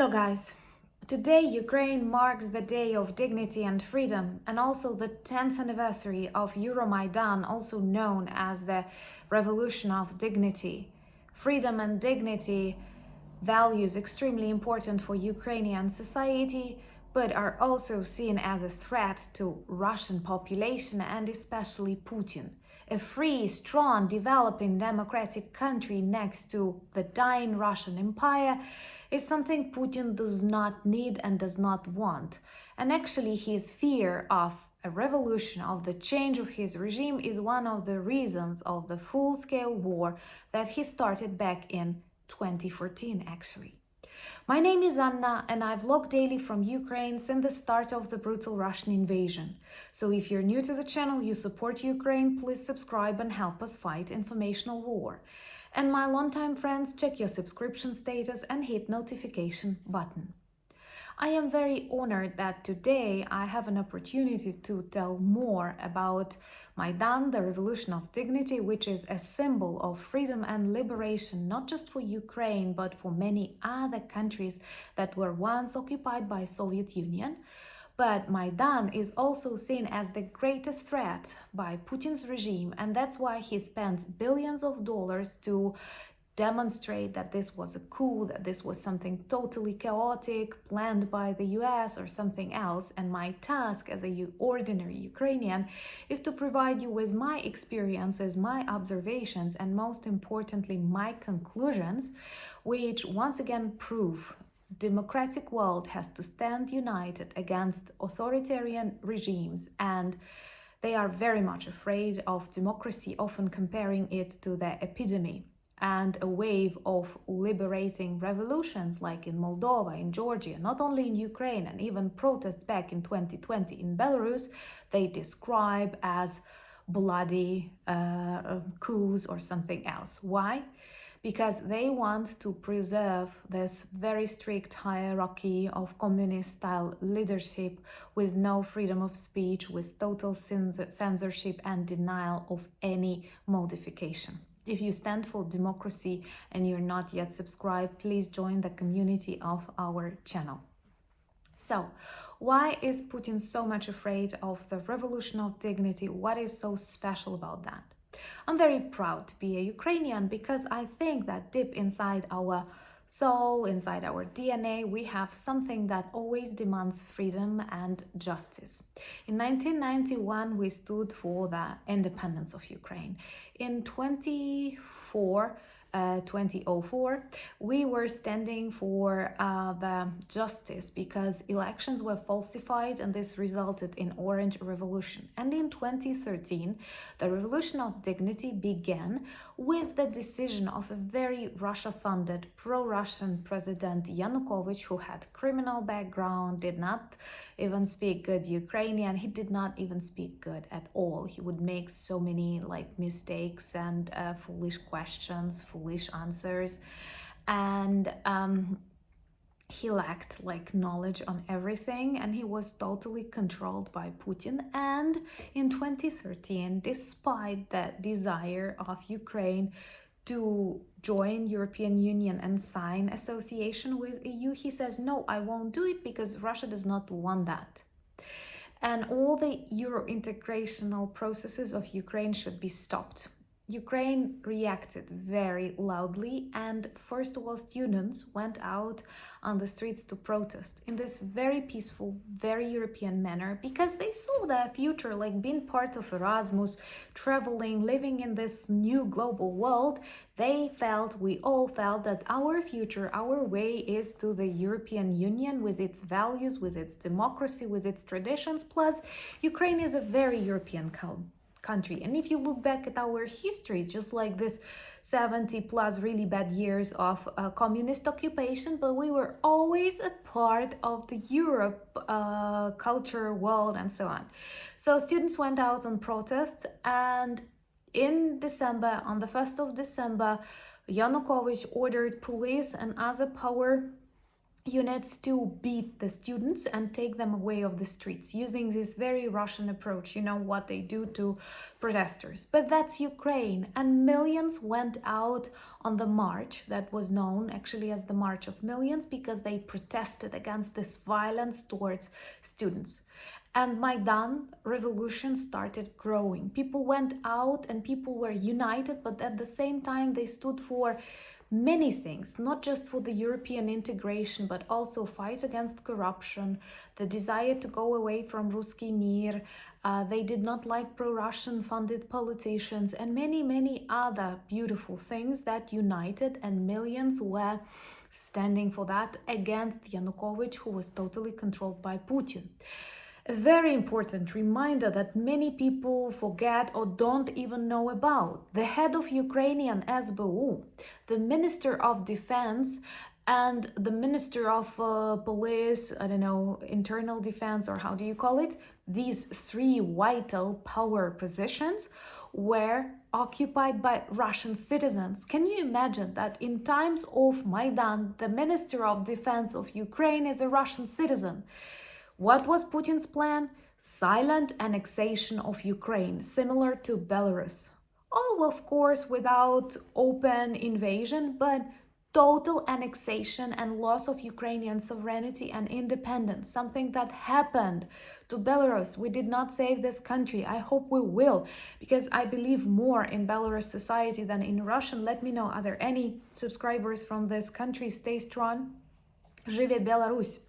Hello guys! Today Ukraine marks the Day of Dignity and Freedom and also the 10th anniversary of EuroMaidan, also known as the Revolution of Dignity. Freedom and dignity, values extremely important for Ukrainian society, but are also seen as a threat to Russian population and especially Putin. A free, strong, developing democratic country next to the dying Russian Empire is something Putin does not need and does not want. And actually his fear of a revolution, of the change of his regime, is one of the reasons of the full-scale war that he started back in 2014 actually. My name is Anna and I vlog daily from Ukraine since the start of the brutal Russian invasion. So if you're new to the channel, you support Ukraine, please subscribe and help us fight informational war. And my longtime friends, check your subscription status and hit notification button. I am very honored that today I have an opportunity to tell more about Maidan, the Revolution of Dignity, which is a symbol of freedom and liberation, not just for Ukraine, but for many other countries that were once occupied by Soviet Union. But Maidan is also seen as the greatest threat by Putin's regime, and that's why he spends billions of dollars to demonstrate that this was a coup, that this was something totally chaotic, planned by the US or something else. And my task as an ordinary Ukrainian is to provide you with my experiences, my observations, and most importantly, my conclusions, which once again prove democratic world has to stand united against authoritarian regimes, and they are very much afraid of democracy, often comparing it to the epidemic and a wave of liberating revolutions like in Moldova, in Georgia, not only in Ukraine, and even protests back in 2020 in Belarus, they describe as bloody coups or something else. Why? Because they want to preserve this very strict hierarchy of communist-style leadership with no freedom of speech, with total censorship and denial of any modification. If you stand for democracy and you're not yet subscribed, please join the community of our channel. So, why is Putin so much afraid of the Revolution of Dignity? What is so special about that? I'm very proud to be a Ukrainian because I think that deep inside our soul, inside our DNA, we have something that always demands freedom and justice. In 1991, we stood for the independence of Ukraine. In 2004, we were standing for the justice because elections were falsified and this resulted in Orange Revolution. And in 2013, the Revolution of Dignity began with the decision of a very Russia-funded pro-Russian president Yanukovych, who had criminal background, did not even speak good Ukrainian. He did not even speak good at all. He would make so many mistakes and foolish questions, foolish answers, and he lacked knowledge on everything, and he was totally controlled by Putin. And in 2013, despite the desire of Ukraine to join European Union and sign association with EU, he says, no, I won't do it because Russia does not want that. And all the Euro integrational processes of Ukraine should be stopped. Ukraine reacted very loudly, and first of all, students went out on the streets to protest in this very peaceful, very European manner because they saw the future, being part of Erasmus, traveling, living in this new global world. We all felt that our future, our way is to the European Union with its values, with its democracy, with its traditions. Plus, Ukraine is a very European country. And if you look back at our history, just like this 70 plus really bad years of communist occupation, but we were always a part of the Europe culture, world, and so on. So students went out on protests, and in December, on the 1st of December, Yanukovych ordered police and other power units to beat the students and take them away of the streets using this very Russian approach. You know what they do to protesters. But that's Ukraine, and millions went out on the march that was known actually as the March of Millions because they protested against this violence towards students. And Maidan revolution started growing. People went out and people were united, but at the same time they stood for many things, not just for the European integration, but also fight against corruption, the desire to go away from Ruski Mir. They did not like pro-Russian funded politicians and many, many other beautiful things that united, and millions were standing for that against Yanukovych, who was totally controlled by Putin. A very important reminder that many people forget or don't even know about. The head of Ukrainian SBU, the Minister of Defense, and the Minister of Police, I don't know, Internal Defense, or how do you call it? These three vital power positions were occupied by Russian citizens. Can you imagine that in times of Maidan, the Minister of Defense of Ukraine is a Russian citizen? What was Putin's plan? Silent annexation of Ukraine, similar to Belarus. All, of course, without open invasion, but total annexation and loss of Ukrainian sovereignty and independence, something that happened to Belarus. We did not save this country. I hope we will, because I believe more in Belarus society than in Russian. Let me know, are there any subscribers from this country? Stay strong. Живе Belarus.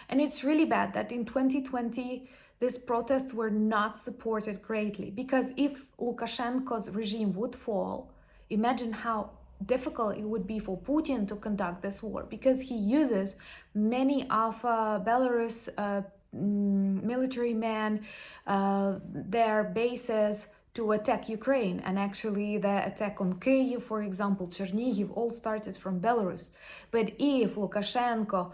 And it's really bad that in 2020, these protests were not supported greatly, because if Lukashenko's regime would fall, imagine how difficult it would be for Putin to conduct this war, because he uses many of Belarus military men, their bases, to attack Ukraine. And actually the attack on Kyiv, for example, Chernihiv, all started from Belarus. But if Lukashenko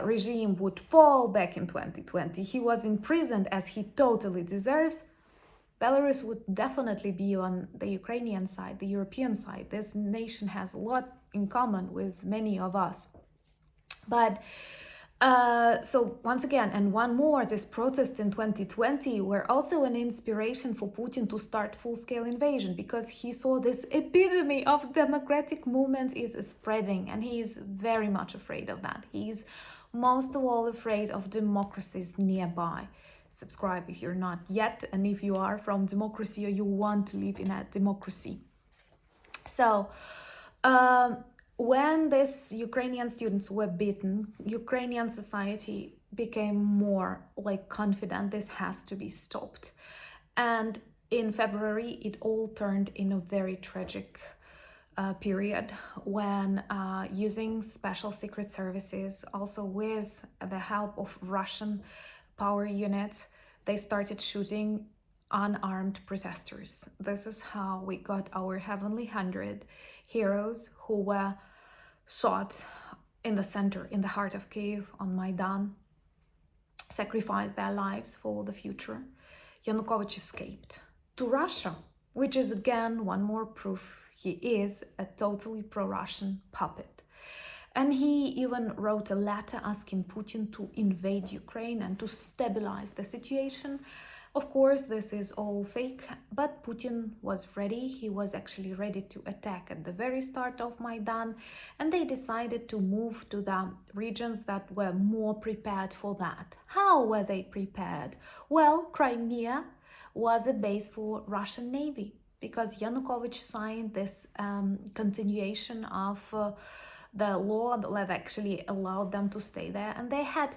regime would fall back in 2020, he was imprisoned as he totally deserves, Belarus would definitely be on the Ukrainian side, the European side. This nation has a lot in common with many of us. But so once again, and one more, this protest in 2020 were also an inspiration for Putin to start full-scale invasion, because he saw this epidemic of democratic movements is spreading, and he is very much afraid of that. He's most of all afraid of democracies nearby. Subscribe if you're not yet, and if you are from democracy or you want to live in a democracy. So when these Ukrainian students were beaten, Ukrainian society became more like confident this has to be stopped. And in February, it all turned in a very tragic period when using special secret services, also with the help of Russian power units, they started shooting unarmed protesters. This is how we got our Heavenly 100 heroes who were shot in the center, in the heart of Kyiv, on Maidan, sacrificed their lives for the future. Yanukovych escaped to Russia, which is again one more proof he is a totally pro-Russian puppet. And he even wrote a letter asking Putin to invade Ukraine and to stabilize the situation. Of course, this is all fake, but Putin was ready. He was actually ready to attack at the very start of Maidan, and they decided to move to the regions that were more prepared for that. How were they prepared? Well, Crimea was a base for Russian Navy, because Yanukovych signed this continuation of the law that actually allowed them to stay there, and they had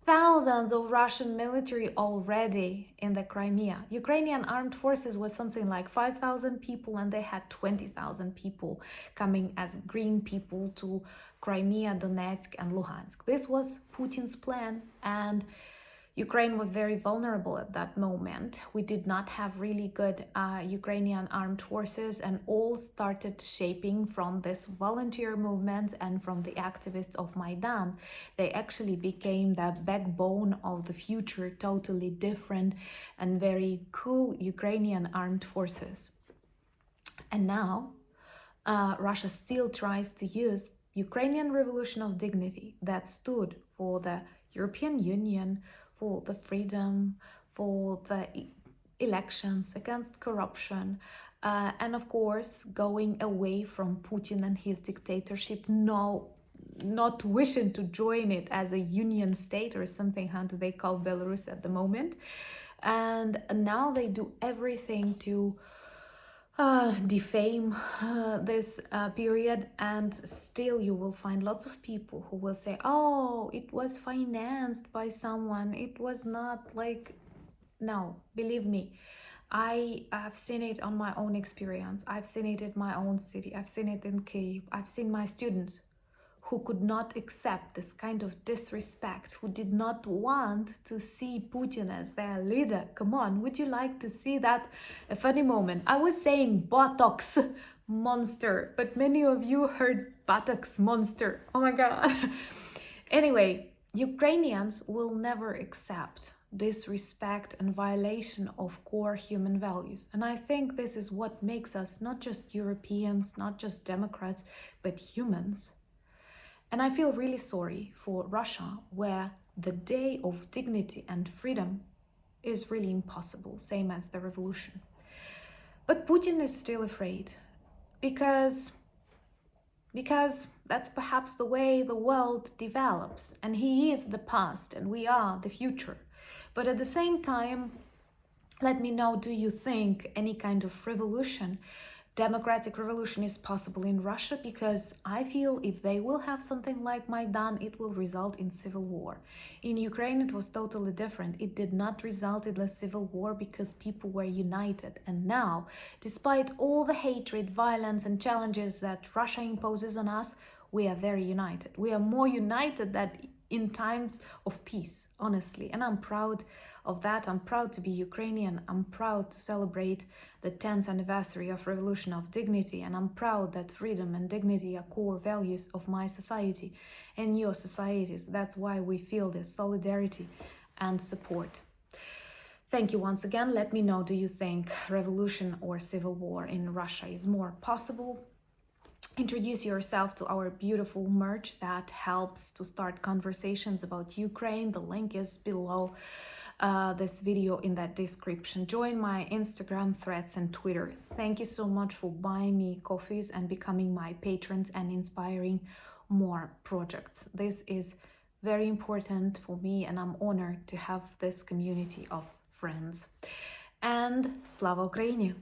thousands of Russian military already in the Crimea. Ukrainian armed forces was something like 5,000 people, and they had 20,000 people coming as green people to Crimea, Donetsk and Luhansk. This was Putin's plan, and Ukraine was very vulnerable at that moment. We did not have really good Ukrainian armed forces, and all started shaping from this volunteer movement and from the activists of Maidan. They actually became the backbone of the future, totally different and very cool Ukrainian armed forces. And now Russia still tries to use Ukrainian Revolution of Dignity that stood for the European Union, for the freedom, for the elections, against corruption, and of course going away from Putin and his dictatorship, not wishing to join it as a union state or something. How do they call Belarus at the moment? And now they do everything to defame this period, and still you will find lots of people who will say, oh, it was financed by someone, it was not like... No, believe me, I have seen it on my own experience. I've seen it in my own city. I've seen it in Kyiv. I've seen my students who could not accept this kind of disrespect, who did not want to see Putin as their leader. Come on, would you like to see that? A funny moment. I was saying Botox monster, but many of you heard Botox monster. Oh my God. Anyway, Ukrainians will never accept disrespect and violation of core human values. And I think this is what makes us not just Europeans, not just Democrats, but humans. And I feel really sorry for Russia, where the day of dignity and freedom is really impossible, same as the revolution. But Putin is still afraid because that's perhaps the way the world develops, and he is the past and we are the future. But at the same time, let me know, do you think any kind of revolution, democratic revolution, is possible in Russia? Because I feel if they will have something like Maidan, it will result in civil war. In Ukraine, it was totally different. It did not result in a civil war because people were united. And now, despite all the hatred, violence, and challenges that Russia imposes on us, we are very united. We are more united than in times of peace, honestly. And I'm proud of that. I'm proud to be Ukrainian. I'm proud to celebrate the 10th anniversary of Revolution of Dignity. And I'm proud that freedom and dignity are core values of my society and your societies. That's why we feel this solidarity and support. Thank you once again. Let me know, do you think revolution or civil war in Russia is more possible? Introduce yourself to our beautiful merch that helps to start conversations about Ukraine. The link is below this video in that description. Join my Instagram, Threads, and Twitter. Thank you so much for buying me coffees and becoming my patrons and inspiring more projects. This is very important for me, and I'm honored to have this community of friends. And Slava Ukraini!